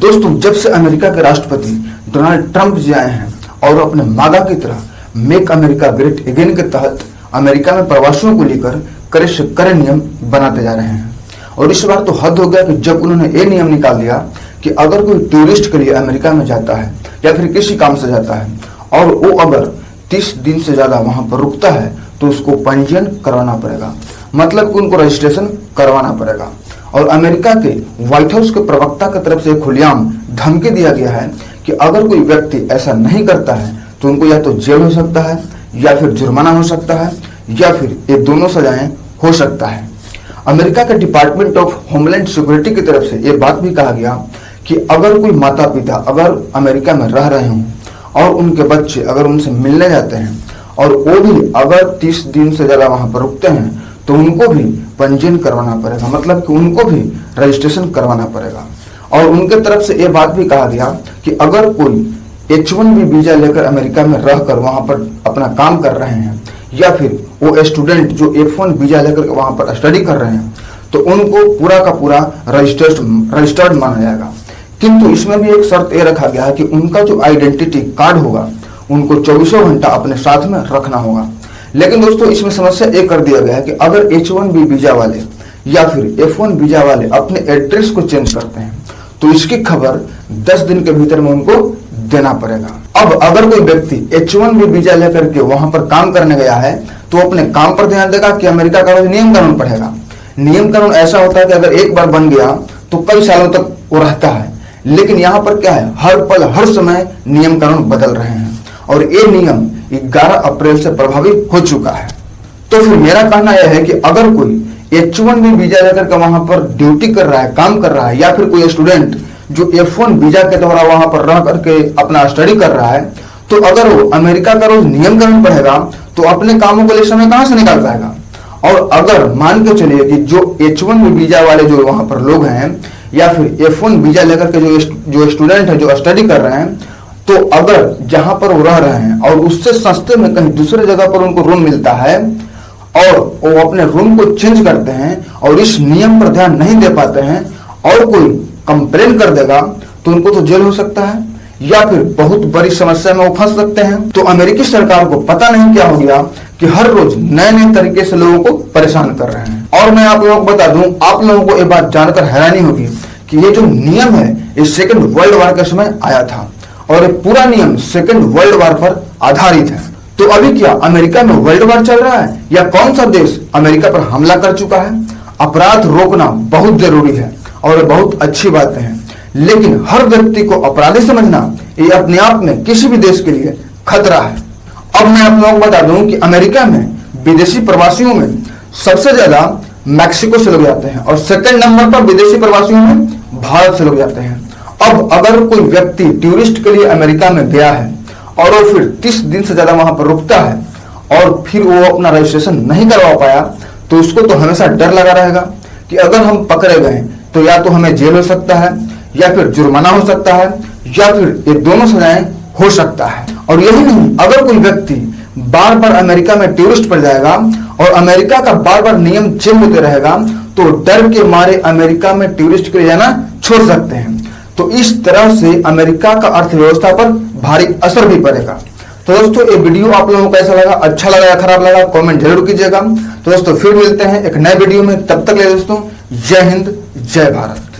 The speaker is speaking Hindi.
दोस्तों, जब से अमेरिका के राष्ट्रपति डोनाल्ड ट्रंप जी आए हैं और अपने मागा की तरह मेक अमेरिका ग्रेट अगेन के तहत अमेरिका में प्रवासियों को लेकर कड़े से कड़े नियम बनाते जा रहे हैं। और इस बार तो हद हो गया कि जब उन्होंने ये नियम निकाल दिया कि अगर कोई टूरिस्ट के लिए अमेरिका में जाता है या फिर किसी काम से जाता है और वो अगर 30 दिन से ज्यादा वहां पर रुकता है तो उसको पंजीयन करवाना पड़ेगा, मतलब कि उनको रजिस्ट्रेशन करवाना पड़ेगा। और अमेरिका के व्हाइट हाउस के प्रवक्ता की तरफ से खुलेआम धमकी दिया गया है कि अगर कोई व्यक्ति ऐसा नहीं करता है तो उनको या तो जेल हो सकता है या फिर जुर्माना हो सकता है या फिर ये दोनों सजाएं हो सकता है। अमेरिका के डिपार्टमेंट ऑफ होमलैंड सिक्योरिटी की तरफ से ये बात भी कहा गया कि अगर कोई माता पिता अगर अमेरिका में रह रहे हों और उनके बच्चे अगर उनसे मिलने जाते हैं और वो भी अगर 30 दिन से ज्यादा वहां पर रुकते हैं तो उनको भी पंजीयन करवाना पड़ेगा, मतलब कि उनको भी रजिस्ट्रेशन करवाना पड़ेगा। और उनके तरफ से ये बात भी कहा गया कि अगर कोई H1B वीजा लेकर अमेरिका में रहकर वहां पर अपना काम कर रहे हैं या फिर वो स्टूडेंट जो F1 वीजा लेकर वहां पर स्टडी कर रहे हैं तो उनको पूरा का पूरा रजिस्टर्ड माना जाएगा। किंतु इसमें भी एक शर्त ये रखा गया है कि उनका जो आइडेंटिटी कार्ड होगा उनको 24 घंटा अपने साथ में रखना होगा। लेकिन दोस्तों, इसमें समस्या ये कर दिया गया है कि अगर H1B वीजा वाले या फिर F1 वीजा वाले अपने एड्रेस को चेंज करते हैं तो इसकी खबर 10 दिन के भीतर में उनको देना पड़ेगा। अब अगर कोई व्यक्ति H1B वीजा लेकर के वहां पर काम करने गया है तो अपने काम पर ध्यान देगा कि अमेरिका का नियम कानून पढ़ेगा। नियम कानून ऐसा होता है कि अगर एक बार बन गया तो कई सालों तक वो रहता है, लेकिन यहाँ पर क्या है, हर पल हर समय नियम कानून बदल रहे हैं और ये नियम 11 अप्रैल से प्रभावी हो चुका है। तो फिर मेरा कहना यह है कि अगर कोई H1B वीजा लेकर के वहां पर ड्यूटी कर रहा है, काम कर रहा है, या फिर कोई स्टूडेंट जो F1 वीजा के द्वारा वहां पर रह करके अपना स्टडी कर रहा है, तो अगर वो अमेरिका का रोज नियम कानून पढ़ेगा तो अपने कामों के लिए समय कहां से निकाल पाएगा। और अगर मान के चलिए कि जो H1B वीजा वाले जो वहां पर लोग हैं या फिर F1 वीजा लेकर के जो स्टूडेंट है जो स्टडी कर रहे हैं, तो अगर जहां पर वो रह रहे हैं और उससे सस्ते में कहीं दूसरे जगह पर उनको रूम मिलता है और वो अपने रूम को चेंज करते हैं और इस नियम पर ध्यान नहीं दे पाते हैं और कोई कंप्लेन कर देगा तो उनको तो जेल हो सकता है या फिर बहुत बड़ी समस्या में वो फंस सकते हैं। तो अमेरिकी सरकार को पता नहीं क्या हो गया कि हर रोज नए नए तरीके से लोगों को परेशान कर रहे हैं। और मैं आप लोगों को बता दूं, आप लोगों को ये बात जानकर हैरानी होगी कि ये जो नियम है ये सेकेंड वर्ल्ड वॉर के समय आया था और पूरा नियम सेकेंड वर्ल्ड वॉर पर आधारित है। तो अभी क्या अमेरिका में वर्ल्ड वॉर चल रहा है या कौन सा देश अमेरिका पर हमला कर चुका है? अपराध रोकना बहुत जरूरी है और बहुत अच्छी बात है, लेकिन हर व्यक्ति को अपराधी समझना ये अपने आप में किसी भी देश के लिए खतरा है। अब मैं आप लोगों को बता दूं कि अमेरिका में विदेशी प्रवासियों में सबसे ज्यादा मैक्सिको से लोग जाते हैं और सेकंड नंबर पर विदेशी प्रवासियों में भारत से लोग जाते हैं। अब अगर कोई व्यक्ति टूरिस्ट के लिए अमेरिका में गया है और वो फिर 30 दिन से ज्यादा वहां पर रुकता है और फिर वो अपना रजिस्ट्रेशन नहीं करवा पाया तो उसको तो हमेशा डर लगा रहेगा कि अगर हम पकड़े गए तो या तो हमें जेल हो सकता है या फिर जुर्माना हो सकता है या फिर ये दोनों सजाएं हो सकता है। और यही नहीं, अगर कोई व्यक्ति बार बार अमेरिका में टूरिस्ट पर जाएगा और अमेरिका का बार बार नियम चेंज होते रहेगा तो डर के मारे अमेरिका में टूरिस्ट के लिए जाना छोड़ सकते हैं। तो इस तरह से अमेरिका का अर्थव्यवस्था पर भारी असर भी पड़ेगा। तो दोस्तों, ये वीडियो आप लोगों को कैसा लगा, अच्छा लगा या खराब लगा, कमेंट जरूर कीजिएगा। तो दोस्तों, फिर मिलते हैं एक नए वीडियो में, तब तक ले दोस्तों जय हिंद जय भारत।